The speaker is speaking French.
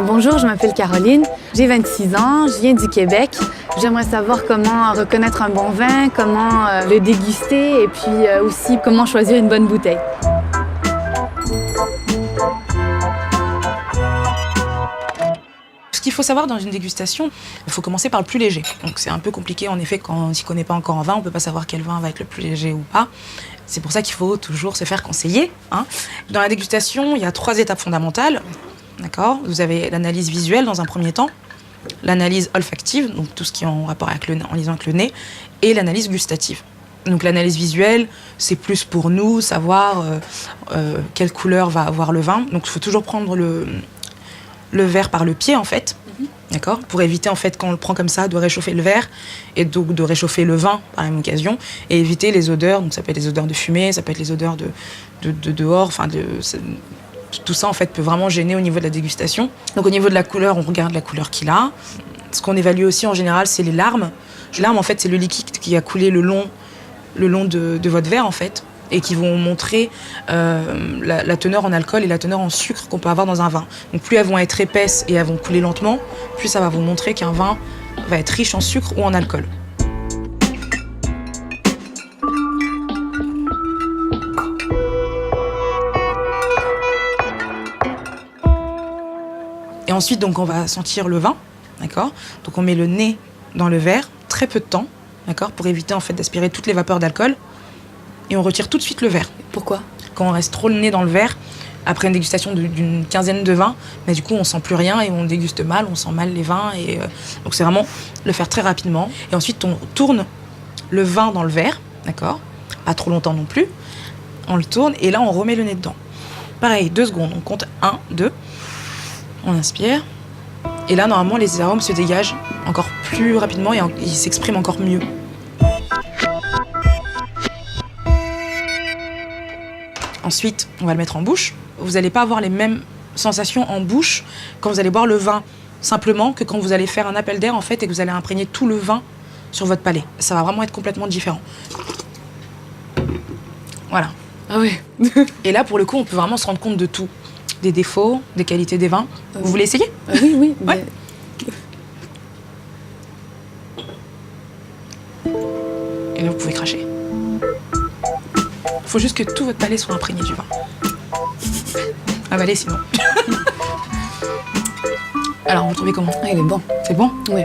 Bonjour, je m'appelle Caroline, j'ai 26 ans, je viens du Québec. J'aimerais savoir comment reconnaître un bon vin, comment le déguster et puis aussi comment choisir une bonne bouteille. Ce qu'il faut savoir dans une dégustation, il faut commencer par le plus léger. Donc c'est un peu compliqué en effet quand on ne s'y connaît pas encore en vin, on ne peut pas savoir quel vin va être le plus léger ou pas. C'est pour ça qu'il faut toujours se faire conseiller. Dans la dégustation, il y a 3 étapes fondamentales. D'accord ? Vous avez l'analyse visuelle dans un premier temps, l'analyse olfactive, donc tout ce qui est en rapport avec en liaison avec le nez, et l'analyse gustative. Donc l'analyse visuelle, c'est plus pour nous savoir quelle couleur va avoir le vin. Donc il faut toujours prendre le verre par le pied en fait, d'accord, pour éviter en fait quand on le prend comme ça de réchauffer le verre et donc de réchauffer le vin par la même occasion et éviter les odeurs. Donc ça peut être les odeurs de fumée, ça peut être les odeurs de dehors, enfin tout ça en fait peut vraiment gêner au niveau de la dégustation. Donc au niveau de la couleur, on regarde la couleur qu'il a. Ce qu'on évalue aussi en général, c'est les larmes. Les larmes en fait, c'est le liquide qui a coulé le long de votre verre en fait, et qui vont montrer la teneur en alcool et la teneur en sucre qu'on peut avoir dans un vin. Donc plus elles vont être épaisses et elles vont couler lentement, plus ça va vous montrer qu'un vin va être riche en sucre ou en alcool. Et ensuite, donc, on va sentir le vin, d'accord ? Donc on met le nez dans le verre, très peu de temps, d'accord ? Pour éviter en fait d'aspirer toutes les vapeurs d'alcool. Et on retire tout de suite le verre. Pourquoi ? Quand on reste trop le nez dans le verre, après une dégustation d'une quinzaine de vins, mais du coup on sent plus rien et on déguste mal, on sent mal les vins. Donc c'est vraiment le faire très rapidement. Et ensuite on tourne le vin dans le verre, d'accord ? Pas trop longtemps non plus. On le tourne et là on remet le nez dedans. Pareil, 2 secondes, on compte 1, 2. On inspire. Et là normalement les arômes se dégagent encore plus rapidement et ils s'expriment encore mieux. Ensuite, on va le mettre en bouche. Vous n'allez pas avoir les mêmes sensations en bouche quand vous allez boire le vin simplement que quand vous allez faire un appel d'air en fait et que vous allez imprégner tout le vin sur votre palais. Ça va vraiment être complètement différent. Voilà. Ah oui. Et là, pour le coup, on peut vraiment se rendre compte de tout. Des défauts, des qualités des vins. Vous voulez essayer ? Oui, oui. Ouais. Et là, vous pouvez cracher. Il faut juste que tout votre palais soit imprégné du vin. Avalez sinon. Alors, vous trouvez comment ? Ah, il est bon. C'est bon ? Oui.